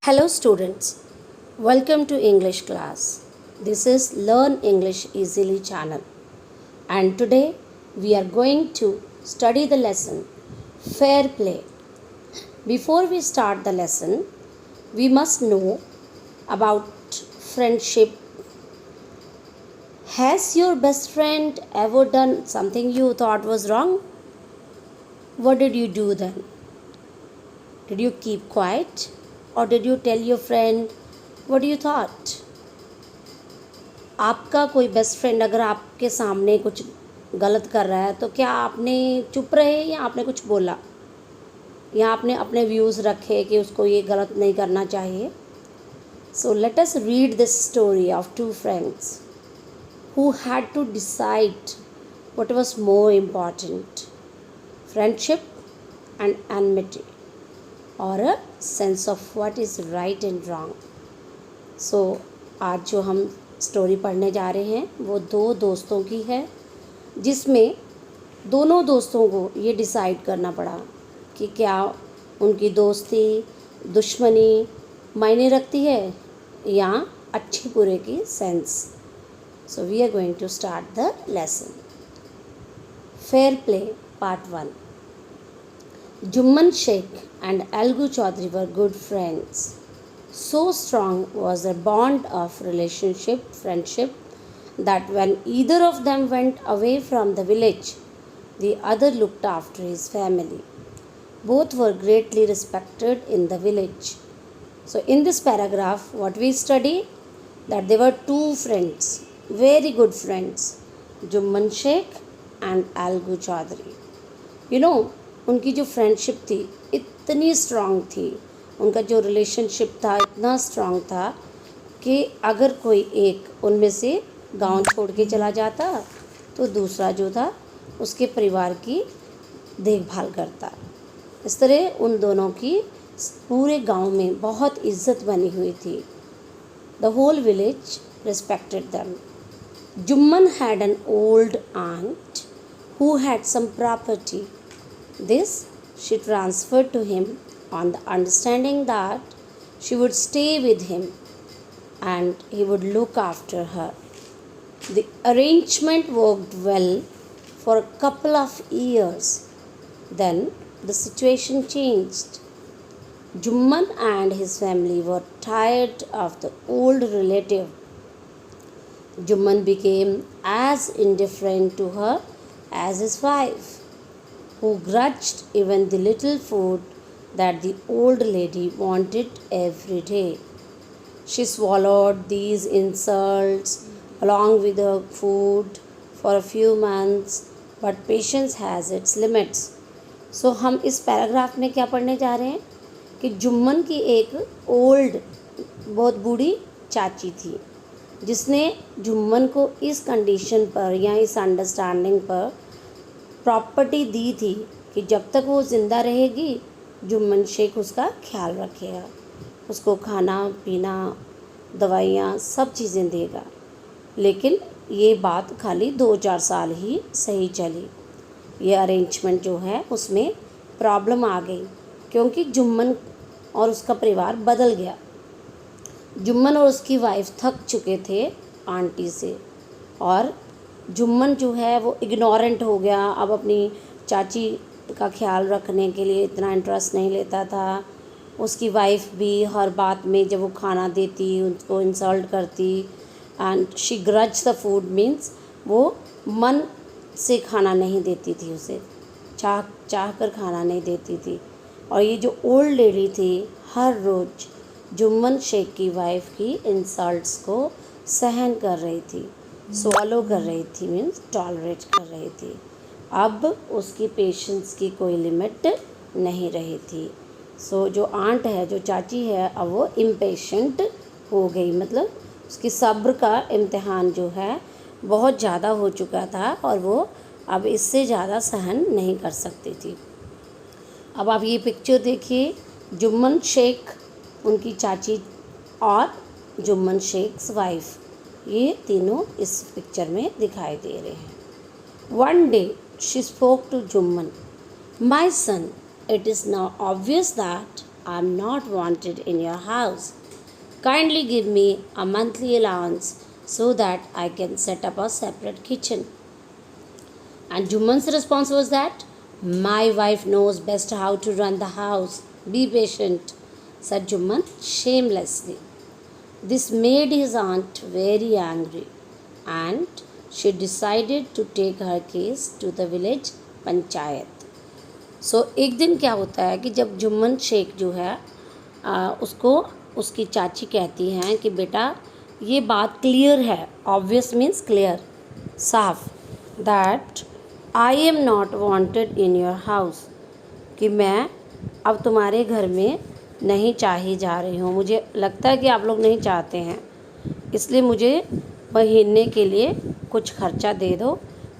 Hello students, welcome to English class. This is Learn English Easily channel and today we are going to study the lesson Fair Play. Before we start the lesson, we must know about friendship. Has your best friend ever done something you thought was wrong? What did you do then? Did you keep quiet? Or did you tell your friend what you thought? आपका कोई best friend अगर आपके सामने कुछ गलत कर रहा है तो क्या आपने चुप रहे या आपने कुछ बोला या आपने अपने व्यूज़ रखे कि उसको ये गलत नहीं करना चाहिए? So let us read this story of two friends who had to decide what was more important, friendship and enmity, or a sense of what is right and wrong. So आज जो हम स्टोरी पढ़ने जा रहे हैं वो दो दोस्तों की है जिसमें दोनों दोस्तों को ये डिसाइड करना पड़ा कि क्या उनकी दोस्ती दुश्मनी मायने रखती है या अच्छी बुरे की sense. So we are going to start the lesson. Fair Play Part 1. Jumman Sheikh and Algu Chaudhary were good friends. So strong was their bond of friendship, that when either of them went away from the village, the other looked after his family. Both were greatly respected in the village. So in this paragraph, what we study, that there were two friends, very good friends, Jumman Shaikh and Algu Chaudhary. उनकी जो friendship थी इतनी strong थी, उनका जो relationship था इतना strong था कि अगर कोई एक उनमें से गांव छोड़ के चला जाता तो दूसरा जो था उसके परिवार की देखभाल करता. इस तरह उन दोनों की पूरे गांव में बहुत इज्जत बनी हुई थी. The whole village respected them. Jumman had an old aunt who had some property. This she transferred to him on the understanding that she would stay with him and he would look after her. The arrangement worked well for a couple of years. Then the situation changed. Jumman and his family were tired of the old relative. Jumman became as indifferent to her as his wife, who grudged even the little food that the old lady wanted every day. She swallowed these insults along with her food for a few months, but patience has its limits. So हम इस paragraph में क्या पढ़ने जा रहे हैं कि जुम्मन की एक ओल्ड बहुत बूढ़ी चाची थी जिसने जुम्मन को इस कंडीशन पर या इस अंडरस्टैंडिंग पर प्रॉपर्टी दी थी कि जब तक वो ज़िंदा रहेगी जुम्मन शेख उसका ख्याल रखेगा, उसको खाना पीना दवाइयाँ सब चीज़ें देगा. लेकिन ये बात खाली 2-4 साल ही सही चली. ये अरेंजमेंट जो है उसमें प्रॉब्लम आ गई क्योंकि जुम्मन और उसका परिवार बदल गया. जुम्मन और उसकी वाइफ थक चुके थे आंटी से और जुम्मन जो है वो इग्नोरेंट हो गया. अब अपनी चाची का ख्याल रखने के लिए इतना इंटरेस्ट नहीं लेता था. उसकी वाइफ भी हर बात में जब वो खाना देती उसको इंसल्ट करती and she grudge the food means वो मन से खाना नहीं देती थी, उसे चाह कर खाना नहीं देती थी. और ये जो ओल्ड लेडी थी हर रोज़ जुम्मन शेख की वाइफ की इंसल्ट्स को सहन कर रही थी, स्वॉलो कर रही थी मीन्स टॉलरेट कर रही थी. अब उसकी पेशेंस की कोई लिमिट नहीं रही थी. सो जो आंट है, जो चाची है, अब वो इम्पेशेंट हो गई. मतलब उसकी सब्र का इम्तिहान जो है बहुत ज़्यादा हो चुका था और वो अब इससे ज़्यादा सहन नहीं कर सकती थी. अब आप ये पिक्चर देखिए, जुम्मन शेख उनकी चाची और जुम्मन शेख्स वाइफ, ये तीनों इस पिक्चर में दिखाई दे रहे हैं. One day she spoke to Jumman, my son, it is now obvious that I am not wanted in your house. Kindly give me a monthly allowance so that I can set up a separate kitchen. And Juman's response was that, my wife knows best how to run the house. Be patient, said Juman shamelessly. This made his aunt very angry, and she decided to take her case to the village panchayat. एक दिन क्या होता है कि जब जुम्मन शेख जो है उसको उसकी चाची कहती हैं कि बेटा ये बात क्लियर है, ऑब्वियस मीन्स क्लियर, साफ, that I am not wanted in your house, कि मैं अब तुम्हारे घर में नहीं चाही जा रही हूँ, मुझे लगता है कि आप लोग नहीं चाहते हैं, इसलिए मुझे महीने के लिए कुछ खर्चा दे दो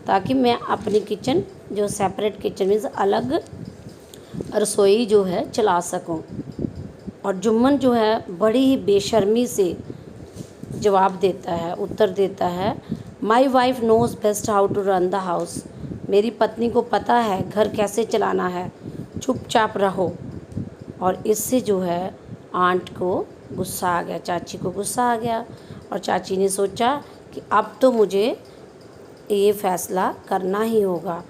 ताकि मैं अपनी किचन जो सेपरेट किचन मीन्स अलग रसोई जो है चला सकूं। और जुम्मन जो है बड़ी ही बेशर्मी से जवाब देता है, उत्तर देता है, my wife knows best how to run the house, मेरी पत्नी को पता है घर कैसे चलाना है, चुपचाप रहो। और इससे जो है आंट को गुस्सा आ गया, चाची को गुस्सा आ गया, और चाची ने सोचा कि अब तो मुझे ये फ़ैसला करना ही होगा,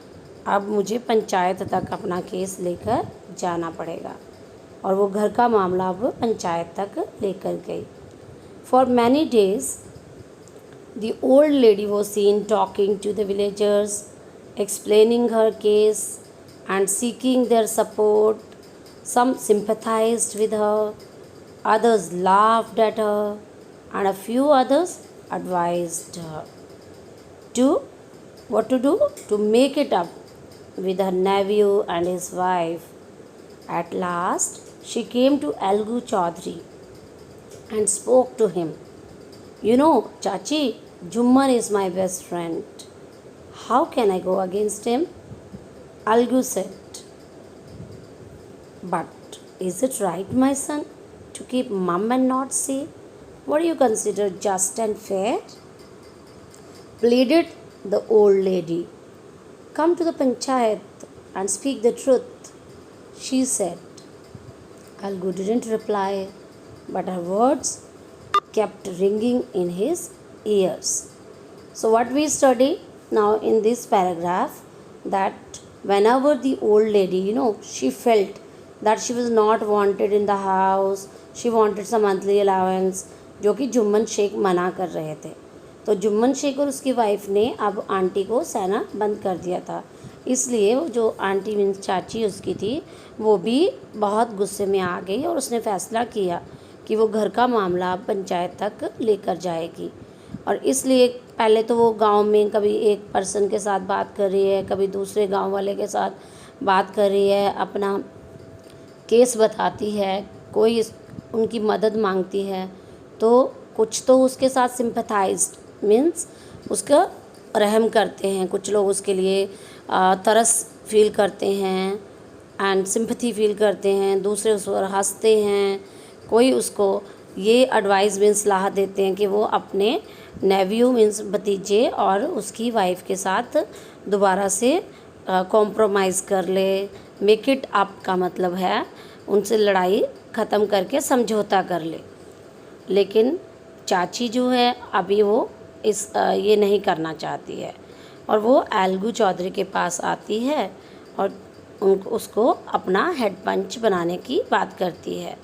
अब मुझे पंचायत तक अपना केस लेकर जाना पड़ेगा। और वो घर का मामला अब पंचायत तक लेकर गई। For many days the old lady was seen talking to the villagers, explaining her case and seeking their support. Some sympathised with her, others laughed at her, and a few others advised her to what to do to make it up with her nephew and his wife. At last, she came to Algu Chaudhary and spoke to him. You know, Chachi, Jumman is my best friend. How can I go against him? Algu said. But is it right, my son, to keep mum and not say what do you consider just and fair? Pleaded the old lady. Come to the panchayat and speak the truth, she said. Algu didn't reply, but her words kept ringing in his ears. So what we study now in this paragraph, that whenever the old lady, she felt that she was not wanted in the house, she wanted some monthly allowance, जो कि जुम्मन शेख मना कर रहे थे, तो जुम्मन शेख और उसकी wife ने अब आंटी को सहना बंद कर दिया था। इसलिए वो जो आंटी मीन्स चाची उसकी थी, वो भी बहुत गुस्से में आ गई और उसने फ़ैसला किया कि वो घर का मामला अब पंचायत तक लेकर जाएगी। और इसलिए पहले तो वो गांव में कभी एक पर्सन के साथ बात कर रही है, कभी दूसरे गांव वाले के साथ बात कर रही है, अपना केस बताती है, कोई उनकी मदद मांगती है, तो कुछ तो उसके साथ सिंपैथाइज्ड मीन्स उसका रहम करते हैं, कुछ लोग उसके लिए तरस फील करते हैं एंड सिंपैथी फील करते हैं, दूसरे उस पर हंसते हैं, कोई उसको ये एडवाइस मीन्स सलाह देते हैं कि वो अपने नेव्यू मीन्स भतीजे और उसकी वाइफ के साथ दोबारा से कॉम्प्रोमाइज़ कर ले। मेक इट अप का मतलब है उनसे लड़ाई ख़त्म करके समझौता कर ले। लेकिन चाची जो है अभी वो ये नहीं करना चाहती है, और वो अलगू चौधरी के पास आती है और उसको अपना हेड पंच बनाने की बात करती है।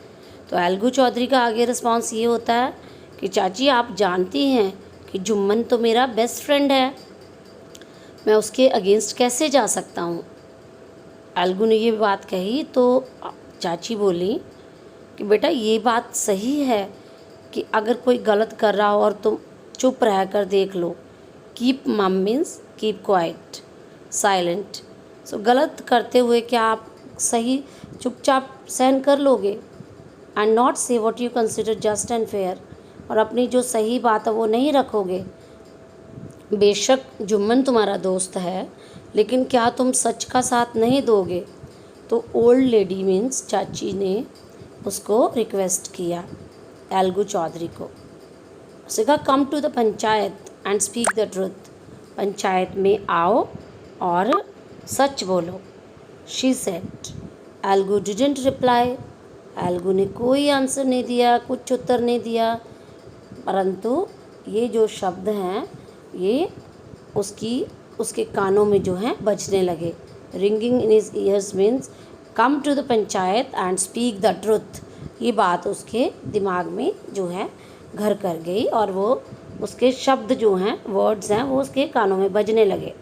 तो अलगू चौधरी का आगे रिस्पॉन्स ये होता है कि चाची आप जानती हैं कि जुम्मन तो मेरा बेस्ट फ्रेंड है, मैं उसके अगेंस्ट कैसे जा सकता हूँ। अलगू ने ये बात कही तो चाची बोली कि बेटा ये बात सही है कि अगर कोई गलत कर रहा हो और तुम चुप रह कर देख लो, कीप मम मीन्स कीप क्वाइट, साइलेंट। सो गलत करते हुए क्या आप सही चुपचाप सहन कर लोगे, एंड नॉट से what you consider just and fair, और अपनी जो सही बात है वो नहीं रखोगे। बेशक जुम्मन तुम्हारा दोस्त है, लेकिन क्या तुम सच का साथ नहीं दोगे। तो ओल्ड लेडी मीन्स चाची ने उसको रिक्वेस्ट किया अलगू चौधरी को, उसने कहा come to the panchayat and speak the truth, panchayat में आओ और सच बोलो। She said. Algu didn't reply. Algu ने कोई आंसर नहीं दिया, कुछ उत्तर नहीं दिया, परंतु ये जो शब्द हैं ये उसके कानों में जो हैं बजने लगे। Ringing in his ears means come to the panchayat and speak the truth. ये बात उसके दिमाग में जो है घर कर गई और वो उसके शब्द जो हैं, वर्ड्स हैं, वो उसके कानों में बजने लगे।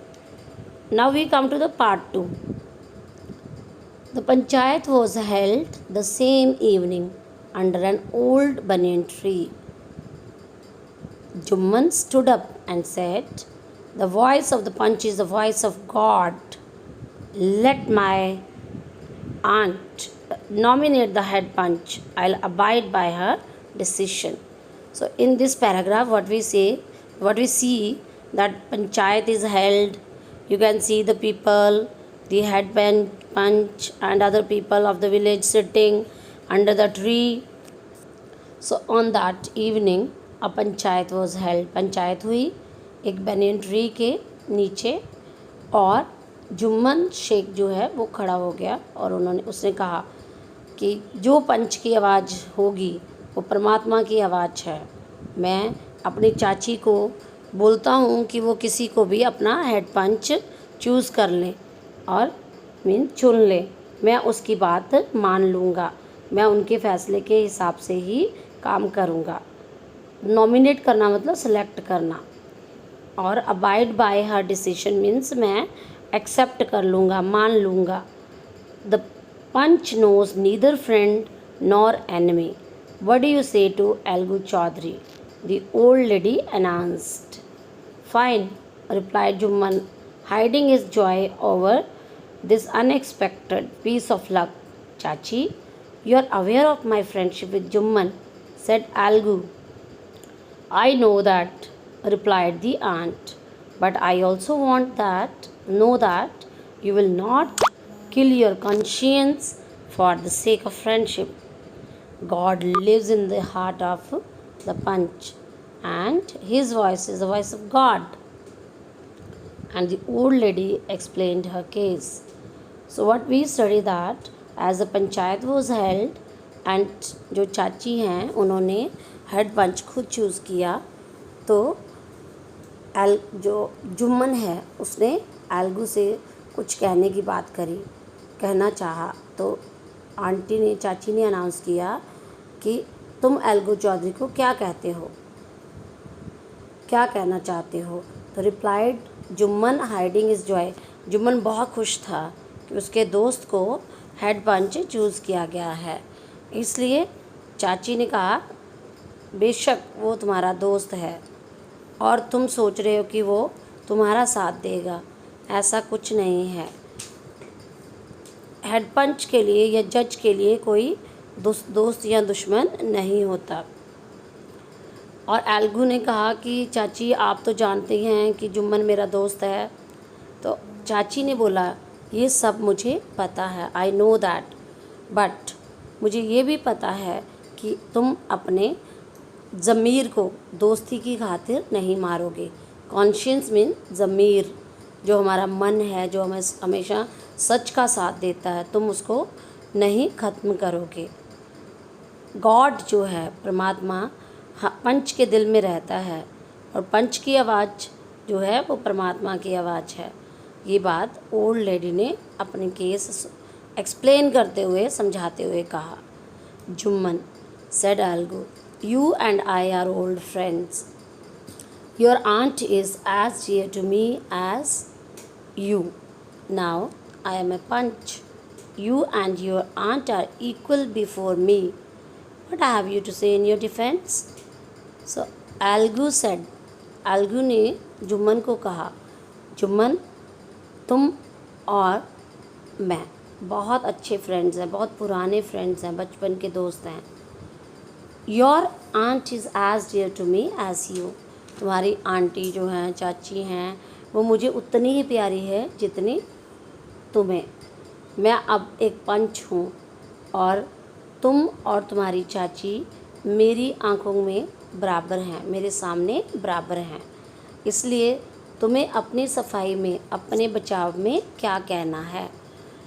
Now we come to the part 2। The panchayat was held the same evening under an old banyan tree. Jumman stood up and said, "The voice of the Panch is the voice of God. Let my aunt nominate the head Panch. I'll abide by her decision." So in this paragraph, what we see that Panchayat is held. You can see the people, the head Panch and other people of the village sitting under the tree. So on that evening, a panchayat was held. Panchayat हुई एक banyan tree के नीचे और जुम्मन शेख जो है वो खड़ा हो गया और उसने कहा कि जो पंच की आवाज़ होगी वो परमात्मा की आवाज़ है। मैं अपनी चाची को बोलता हूँ कि वो किसी को भी अपना हेड पंच चूज़ कर लें और चुन लें। मैं उसकी बात मान लूँगा, मैं उनके फ़ैसले के हिसाब से ही काम करूँगा। नॉमिनेट करना मतलब सेलेक्ट करना, और abide by her decision means मैं एक्सेप्ट कर लूँगा, मान लूँगा। The panch knows neither friend nor enemy. What do you say to Algu Chaudhary? The old lady announced. Fine, replied Jumman, hiding his joy over this unexpected piece of luck. Chachi, you are aware of my friendship with Jumman, said Algu. I know that, replied the aunt, but I also know that you will not kill your conscience for the sake of friendship. God lives in the heart of the Panch, and his voice is the voice of God. And the old lady explained her case. So what we study that as the panchayat was held, and जो चाची हैं उन्होंने head पंच खुद choose किया, तो जो जुम्मन है उसने एल्गू से कुछ कहने की बात करी, कहना चाहा, तो चाची ने अनाउंस किया कि तुम एल्गू चौधरी को क्या कहते हो, क्या कहना चाहते हो? तो replied Jumman, hiding is Joy. Jumman बहुत खुश था कि उसके दोस्त को हेड पंच चूज़ किया गया है, इसलिए चाची ने कहा बेशक वो तुम्हारा दोस्त है और तुम सोच रहे हो कि वो तुम्हारा साथ देगा, ऐसा कुछ नहीं है। हेड पंच के लिए या जज के लिए कोई दोस्त या दुश्मन नहीं होता। और एल्गू ने कहा कि चाची आप तो जानते हैं कि जुम्मन मेरा दोस्त है। तो चाची ने बोला ये सब मुझे पता है, आई नो दैट, बट मुझे ये भी पता है कि तुम अपने ज़मीर को दोस्ती की खातिर नहीं मारोगे। कॉन्शियंस मीन ज़मीर, जो हमारा मन है, जो हमें हमेशा सच का साथ देता है, तुम उसको नहीं ख़त्म करोगे। गॉड जो है परमात्मा पंच के दिल में रहता है और पंच की आवाज़ जो है वो परमात्मा की आवाज़ है। ये बात ओल्ड लेडी ने अपने केस एक्सप्लेन करते हुए, समझाते हुए कहा। Jumman, said Algo, you and I are old friends. Your aunt is as dear to me as you. Now I am a punch. You and your aunt are equal before me. What have you to say in your defense? So Algo said, Algo ने जुम्मन को कहा, जुम्मन तुम और मैं बहुत अच्छे friends हैं, बहुत पुराने फ्रेंड्स हैं, बचपन के दोस्त हैं। Your aunt is as dear to me as you. तुम्हारी आंटी जो हैं, चाची हैं, वो मुझे उतनी ही प्यारी है जितनी तुम्हें। मैं अब एक पंच हूँ और तुम और तुम्हारी चाची मेरी आंखों में बराबर हैं, मेरे सामने बराबर हैं। इसलिए तुम्हें अपनी सफाई में, अपने बचाव में क्या कहना है?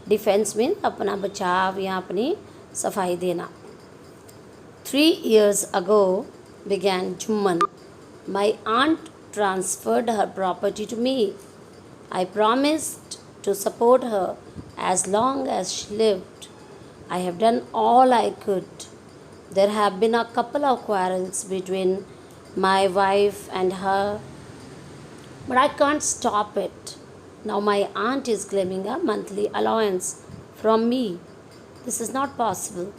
डिफेंस में अपना बचाव या अपनी सफाई देना। 3 years ago, began Jumman, my aunt transferred her property to me. I promised to support her as long as she lived. I have done all I could. There have been a couple of quarrels between my wife and her, but I can't stop it. Now my aunt is claiming a monthly allowance from me. This is not possible.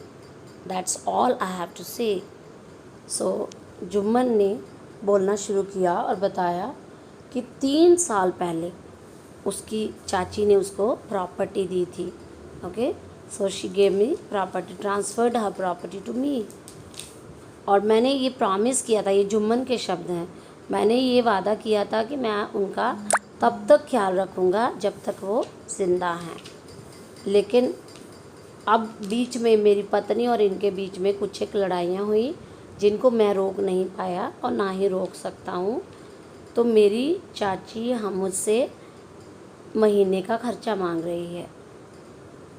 That's all I have to say. सो जुम्मन ने बोलना शुरू किया और बताया कि 3 साल पहले उसकी चाची ने उसको प्रॉपर्टी दी थी. Okay, so she gave me property, transferred her property to me. और मैंने ये प्रॉमिस किया था, ये जुम्मन के शब्द हैं, मैंने ये वादा किया था कि मैं उनका तब तक ख्याल रखूँगा जब तक वो ज़िंदा हैं. लेकिन अब बीच में मेरी पत्नी और इनके बीच में कुछ एक लड़ाइयाँ हुई जिनको मैं रोक नहीं पाया और ना ही रोक सकता हूँ. तो मेरी चाची हम मुझसे महीने का खर्चा मांग रही है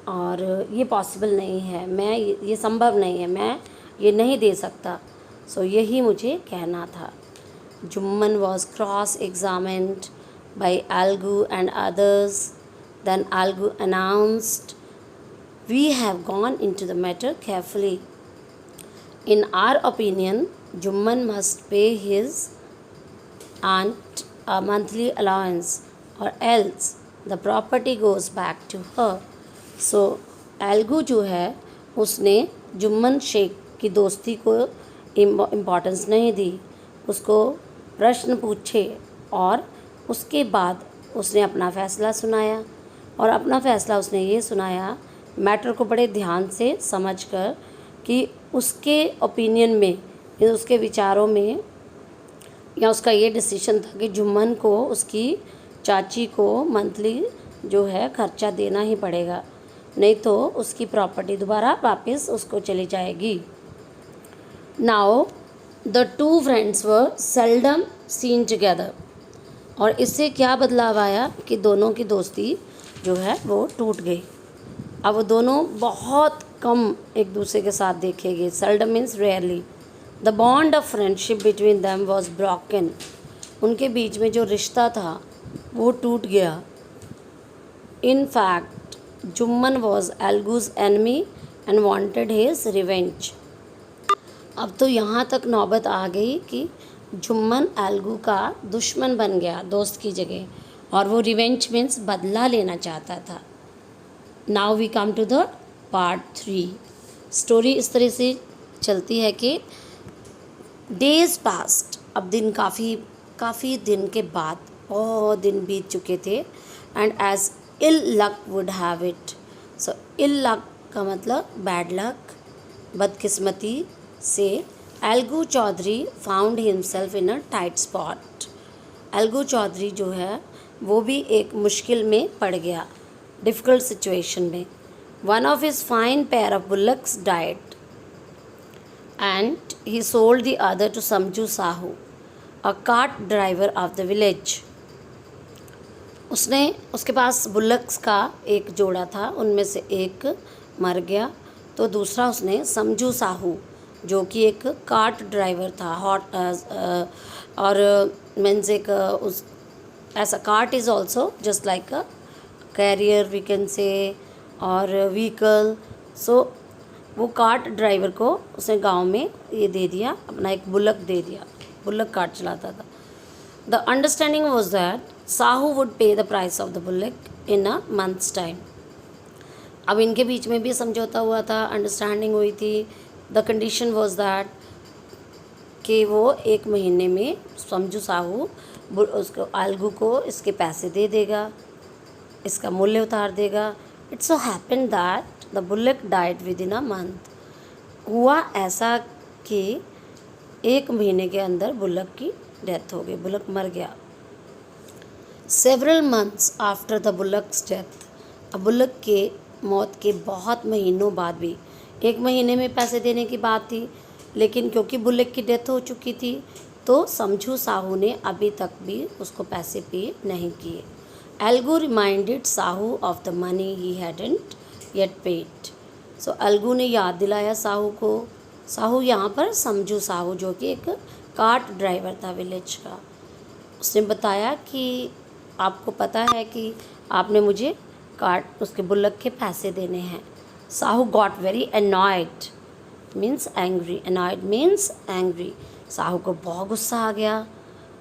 और ये पॉसिबल नहीं है, मैं ये संभव नहीं है, मैं ये नहीं दे सकता. सो यही मुझे कहना था. Jumman was cross examined by Algu and others. Then Algu announced, "We have gone into the matter carefully. In our opinion, Jumman must pay his aunt a monthly allowance or else the property goes back to her." So, Algu जो है उसने जुम्मन शेख की दोस्ती को importance नहीं दी, उसको प्रश्न पूछे और उसके बाद उसने अपना फ़ैसला सुनाया. और अपना फ़ैसला उसने ये सुनाया मैटर को बड़े ध्यान से समझकर कि उसके ओपिनियन में, उसके विचारों में, या उसका ये डिसीजन था कि जुम्मन को उसकी चाची को मंथली जो है खर्चा देना ही पड़ेगा, नहीं तो उसकी प्रॉपर्टी दोबारा वापस उसको चली जाएगी. Now the two friends were seldom seen together. और इससे क्या बदलाव आया कि दोनों की दोस्ती जो है वो टूट गई. अब वो दोनों बहुत कम एक दूसरे के साथ देखेंगे. Seldom means rarely. The bond of friendship between them was broken. उनके बीच में जो रिश्ता था वो टूट गया. In fact Jumman was Algu's enemy and wanted his revenge. अब तो यहाँ तक नौबत आ गई कि जुम्मन अलगू का दुश्मन बन गया दोस्त की जगह, और वो रिवेंज मीन्स बदला लेना चाहता था. Now we come to the part 3. Story इस तरह से चलती है कि डेज पास्ट. अब दिन काफ़ी दिन के बाद, बहुत दिन बीत चुके थे. And as ill luck would have it. So ill luck का मतलब बैड लक, बदकिस्मती से Algu Chaudhary found himself in a tight spot. Algu Chaudhary जो है वो भी एक मुश्किल में पड़ गया, डिफ़िकल्ट सिचुएशन में. One of his fine pair of bullocks died and he sold the other two Samjhu Sahu, a cart driver of the village. उसके पास बुलक्स का एक जोड़ा था, उनमें से एक मर गया तो दूसरा उसने समझू साहू जो कि एक कार्ट ड्राइवर था, और मीन्स एक उस ऐसा cart is also just like a carrier we can say और व्हीकल. सो वो कार्ट ड्राइवर को उसने गांव में ये दे दिया, अपना एक बुलक दे दिया, बुलक कार्ट चलाता था. The understanding was that Sahu would pay the price of the bullock in a month's time. अब इनके बीच में भी समझौता हुआ था, अंडरस्टैंडिंग हुई थी. द कंडीशन वॉज दैट कि वो 1 महीने में समझू साहू उसको अलगू को इसके पैसे दे देगा, इसका मूल्य उतार देगा. It so happened that the bullock died with in a month. हुआ ऐसा कि 1 महीने के अंदर बुलक की डेथ हो गई, बुलक मर गया. Several months after the bullocks death. अब बुलक के मौत के बहुत महीनों बाद भी, 1 महीने में पैसे देने की बात थी, लेकिन क्योंकि बुलक की डेथ हो चुकी थी तो समझू साहू ने अभी तक भी उसको पैसे पे नहीं किए. Algu reminded Sahu of the money he hadn't yet paid. So Algu ने याद दिलाया साहू को साहू यहाँ पर समझू साहू जो कि एक कार्ट ड्राइवर था विलेज का, उसने बताया कि आपको पता है कि आपने मुझे कार्ट उसके बुल्लक के पैसे देने हैं। Sahu got very annoyed means angry, annoyed means angry. Sahu को बहुत गुस्सा आ गया।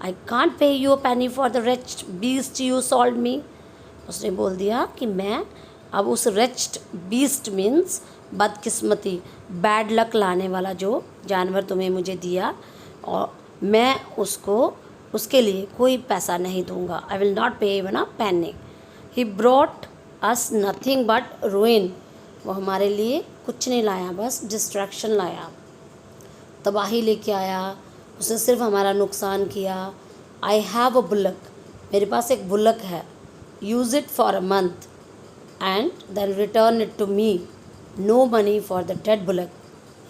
I can't pay you penny for the wretched beast you sold me। उसने बोल दिया कि मैं अब उस wretched beast मीन्स बदकिस्मती, बैड लक लाने वाला जो जानवर तुम्हें मुझे दिया, और मैं उसके लिए कोई पैसा नहीं दूंगा। आई विल नॉट पे even a penny। He brought us nothing but ruin. वो हमारे लिए कुछ नहीं लाया, बस डिस्ट्रैक्शन लाया, तबाही लेके आया। उसने सिर्फ हमारा नुकसान किया। आई हैव अ बुल्लक, मेरे पास एक बुल्लक है। Use it for a month and then return it to me. No money for the dead bullock,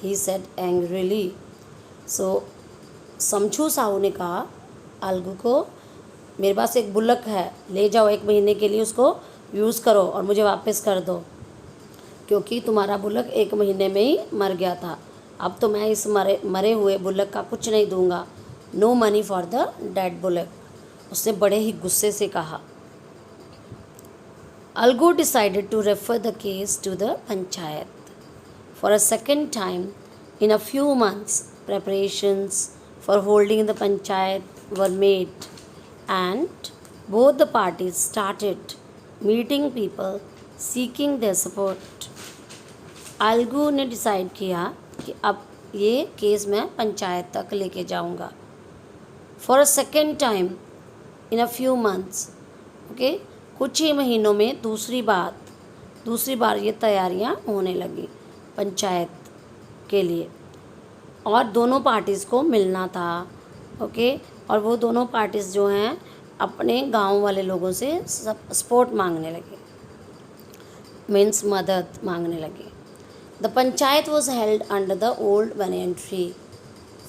he said angrily. So Samjhu Sahu ने कहा अलगू को, मेरे पास एक बुल्लक है, ले जाओ, 1 महीने के लिए उसको यूज़ करो और मुझे वापस कर दो, क्योंकि तुम्हारा बुल्लक 1 महीने में ही मर गया था। अब तो मैं इस मरे हुए बुल्लक का कुछ नहीं दूंगा। No money for the dead bullock, उसने बड़े ही गुस्से से कहा। Algu decided to refer the case to the panchayat for a second time in a few months. Preparations for holding the panchayat were made and both the parties started meeting people seeking their support। Algu ने decide किया कि अब ये case मैं पंचायत तक लेके जाऊंगा। For a second time in a few months, okay, कुछ ही महीनों में दूसरी बार ये तैयारियां होने लगी पंचायत के लिए, और दोनों पार्टीज़ को मिलना था, ओके। और वो दोनों पार्टीज़ जो हैं अपने गांव वाले लोगों से सपोर्ट मांगने लगे, मीन्स मदद मांगने लगे। The panchayat was held under the old banyan tree.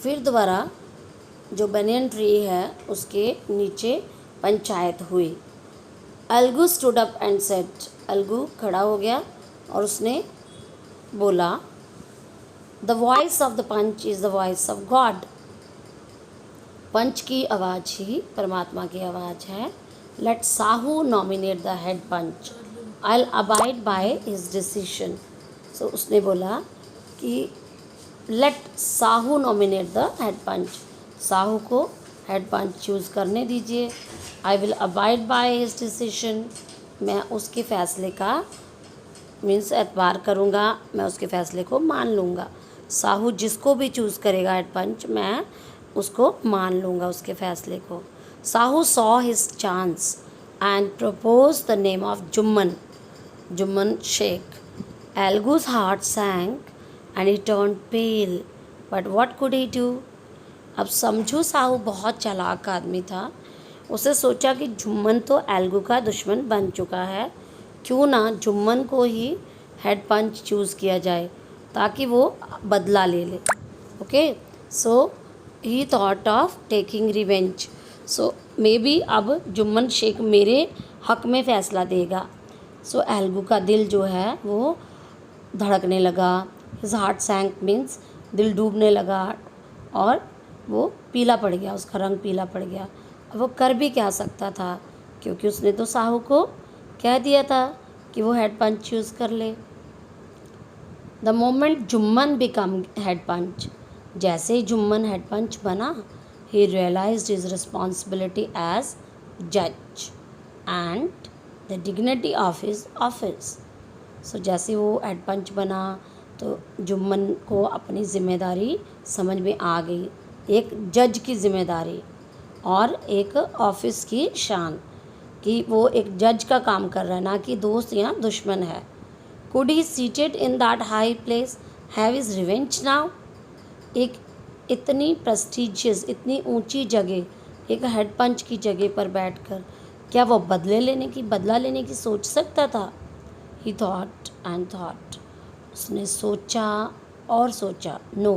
फिर दोबारा जो बनियन ट्री है उसके नीचे पंचायत हुई। Algu stood up and said, Algu खड़ा हो गया और उसने बोला, the voice of the panch is the voice of God. Panch की आवाज़ ही परमात्मा की आवाज़ है। Let Sahu nominate the head panch, I will abide by his decision. So उसने बोला कि let Sahu nominate the head panch, Sahu को हेड पंच चूज़ करने दीजिए। I will abide by his decision, मैं उसके फ़ैसले का मीन्स एतबार करूँगा, मैं उसके फ़ैसले को मान लूँगा। साहू जिसको भी चूज़ करेगा हेड पंच, मैं उसको मान लूँगा उसके फ़ैसले को। Sahu saw his chance and propose the name of Jumman Sheikh. Algu's heart sank and he turn pale, but what could he do. अब समझू साहू बहुत चालाक आदमी था। उसे सोचा कि जुम्मन तो एल्गू का दुश्मन बन चुका है, क्यों ना जुम्मन को ही हेड पंच चूज़ किया जाए ताकि वो बदला ले ले, okay. So he thought of taking revenge. So may be अब जुम्मन शेख मेरे हक में फ़ैसला देगा। सो एल्गू का दिल जो है वो धड़कने लगा। हिज हार्ट सैंक मीन्स दिल डूबने लगा, और वो पीला पड़ गया, उसका रंग पीला पड़ गया। अब वो कर भी क्या सकता था, क्योंकि उसने तो साहू को कह दिया था कि वो हेड पंच चूज़ कर ले। The moment Jumman become head panch, जैसे ही जुम्मन हेड पंच बना, he realised his responsibility as जज and the dignity of his office. So जैसे वो हेड पंच बना तो जुम्मन को अपनी ज़िम्मेदारी समझ में आ गई, एक जज की ज़िम्मेदारी और एक ऑफिस की शान, कि वो एक जज का काम कर रहा है, ना कि दोस्त या दुश्मन है। Could he seated in that high place have his revenge now. एक इतनी प्रेस्टिजियस, इतनी ऊंची जगह, एक हेड पंच की जगह पर बैठकर क्या वो बदला लेने की सोच सकता था। ही थॉट एंड थॉट, उसने सोचा और सोचा। नो,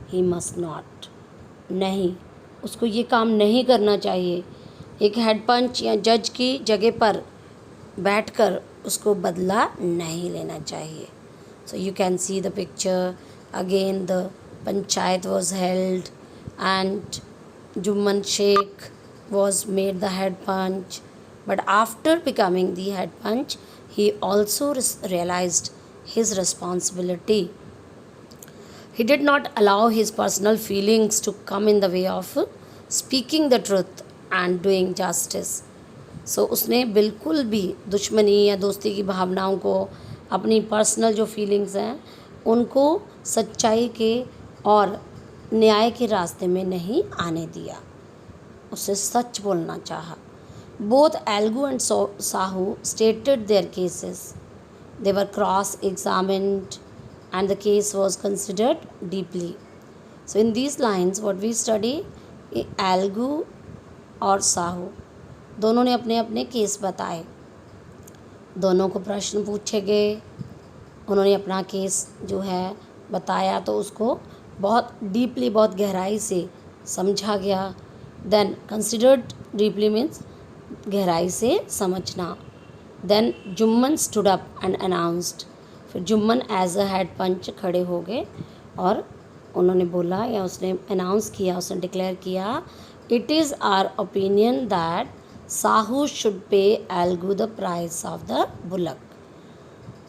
ही मस्ट नॉट, नहीं, उसको ये काम नहीं करना चाहिए। एक हेड पंच या जज की जगह पर बैठकर उसको बदला नहीं लेना चाहिए। So you can see the picture Again, the panchayat was held, and Jumman Sheikh was made the head punch. But after becoming the head punch, he also realized his responsibility. He did not allow his personal feelings to come in the way of speaking the truth and doing justice. सो उसने बिल्कुल भी दुश्मनी या दोस्ती की भावनाओं को, अपनी पर्सनल जो फीलिंग्स हैं उनको सच्चाई के और न्याय के रास्ते में नहीं आने दिया, उसे सच बोलना चाहा. Both Algu and Sahu stated their cases. They were cross examined and the case was considered deeply. So in these lines what we study, एल्गू और साहू दोनों ने अपने अपने केस बताए, दोनों को प्रश्न पूछे गए, उन्होंने अपना केस जो है बताया तो उसको बहुत डीपली, बहुत गहराई से समझा गया. देन कंसिडर्ड डीपली मीन्स गहराई से समझना. Then Jumman stood up and announced. फिर Jumman as a head panch खड़े हो गए और उन्होंने बोला या उसने अनाउंस किया, उसने डिक्लेयर किया, it is our opinion that Sahu should pay Algu the price of the bullock.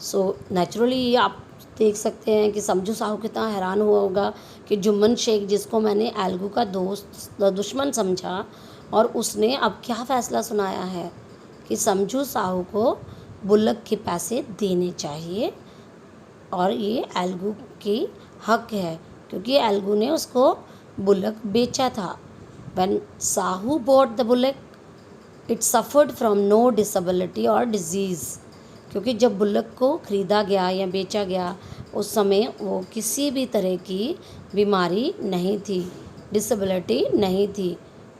So naturally आप देख सकते हैं कि समझू साहू कितना हैरान हुआ होगा कि जुम्मन शेख, जिसको मैंने एल्गू का दोस्त दुश्मन समझा, और उसने अब क्या फ़ैसला सुनाया है कि समझू साहू को बुलक के पैसे देने चाहिए और ये एल्गू की हक है क्योंकि एल्गू ने उसको बुलक बेचा था. When Sahu bought the bullock it suffered from no disability और डिजीज़. क्योंकि जब बुलक को ख़रीदा गया या बेचा गया उस समय वो किसी भी तरह की बीमारी नहीं थी, डिसेबिलिटी नहीं थी.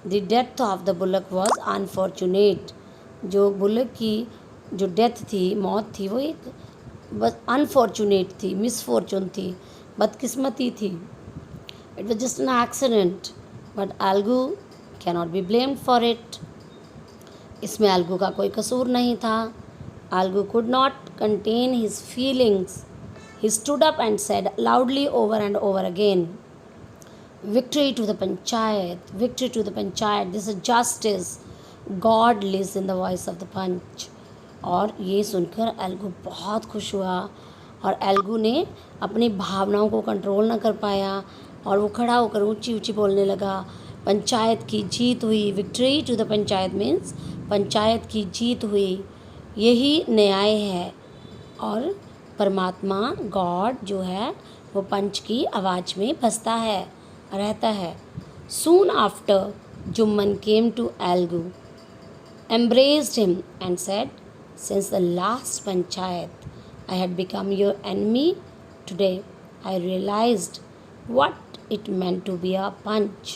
The death of the bullock was unfortunate. जो बुलक की जो डेथ थी, मौत थी, वो एक बस अनफॉर्चुनेट थी, मिसफॉर्चून थी, बदकिस्मती थी. It was just an accident but Algu cannot be blamed for it. इसमें एल्गू का कोई कसूर नहीं था. Algu could not contain his feelings. He stood up and said loudly over and over again, victory to the panchayat, victory to the panchayat, this is justice, God lives in the voice of the punch. और ये सुनकर एल्गू बहुत खुश हुआ और एल्गू ने अपनी भावनाओं को कंट्रोल ना कर पाया और वो खड़ा होकर ऊंची ऊंची बोलने लगा, पंचायत की जीत हुई. Victory to the panchayat means panchayat की जीत हुई, यही न्याय है. और परमात्मा गॉड जो है वो पंच की आवाज़ में बसता है, रहता है. Soon after, Jumman came to Algu, embraced him and said, since the last panchayat I had become your enemy, today I realized what it meant to be a punch.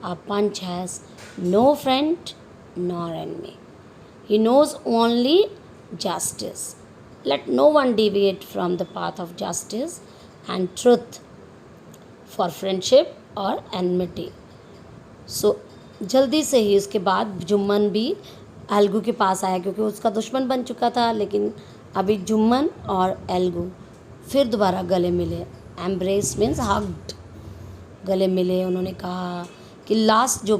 A punch has no friend nor enemy. He knows only justice. Let no one deviate from the path of justice and truth for friendship और enmity. सो जल्दी से ही उसके बाद जुम्मन भी एल्गू के पास आया क्योंकि उसका दुश्मन बन चुका था. लेकिन अभी जुम्मन और एल्गू फिर दोबारा गले मिले. एम्ब्रेस मीन्स हग्ड, गले मिले. उन्होंने कहा कि लास्ट जो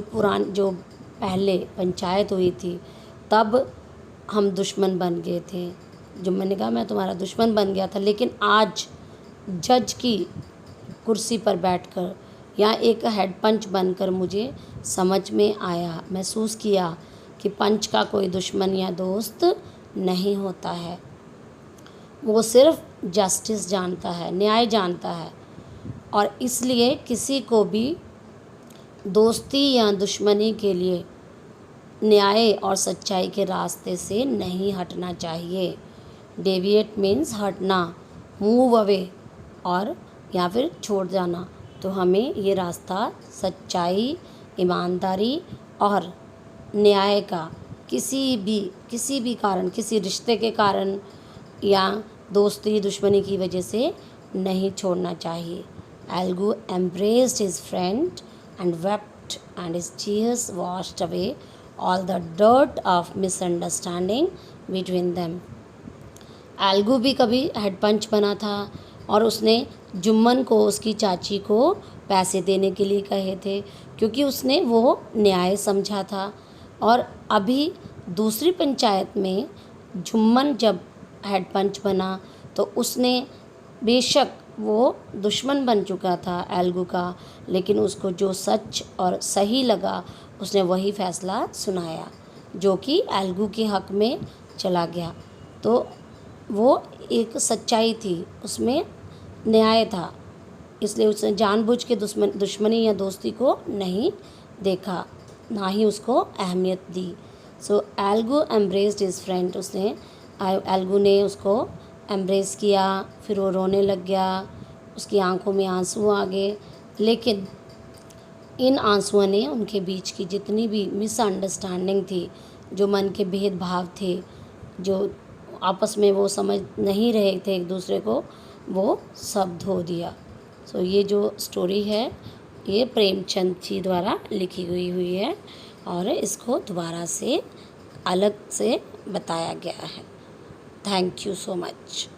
पहले पंचायत हुई थी तब हम दुश्मन बन गए थे. जुम्मन ने कहा मैं तुम्हारा दुश्मन बन गया था, लेकिन आज जज की कुर्सी पर बैठकर या एक हेड पंच बनकर मुझे समझ में आया, महसूस किया कि पंच का कोई दुश्मन या दोस्त नहीं होता है. वो सिर्फ जस्टिस जानता है, न्याय जानता है. और इसलिए किसी को भी दोस्ती या दुश्मनी के लिए न्याय और सच्चाई के रास्ते से नहीं हटना चाहिए. डेविएट मीन्स हटना, मूव अवे और या फिर छोड़ जाना. तो हमें ये रास्ता सच्चाई, ईमानदारी और न्याय का किसी भी कारण, किसी रिश्ते के कारण या दोस्ती दुश्मनी की वजह से नहीं छोड़ना चाहिए. एल्गू embraced his friend and wept, and his tears washed away all the dirt of misunderstanding between them. एल्गू भी कभी हेड पंच बना था और उसने जुम्मन को, उसकी चाची को पैसे देने के लिए कहे थे, क्योंकि उसने वो न्याय समझा था। और अभी दूसरी पंचायत में जुम्मन जब हेड पंच बना तो उसने, बेशक वो दुश्मन बन चुका था एल्गू का, लेकिन उसको जो सच और सही लगा उसने वही फैसला सुनाया, जो कि एल्गू के हक़ में चला गया। तो वो एक सच्चाई थी, उसमें न्याय था, इसलिए उसने जानबूझ के दुश्मनी या दोस्ती को नहीं देखा, ना ही उसको अहमियत दी। सो एल्गू एम्ब्रेस्ड हिज फ्रेंड, एल्गू ने उसको एम्ब्रेस किया, फिर वो रोने लग गया, उसकी आंखों में आंसू आ गए। लेकिन इन आंसुओं ने उनके बीच की जितनी भी मिसअंडरस्टैंडिंग थी, जो मन के भेदभाव थे, जो आपस में वो समझ नहीं रहे थे एक दूसरे को, वो सब धो दिया। सो ये जो स्टोरी है ये प्रेमचंद जी द्वारा लिखी हुई है और इसको दोबारा से अलग से बताया गया है। Thank you so much.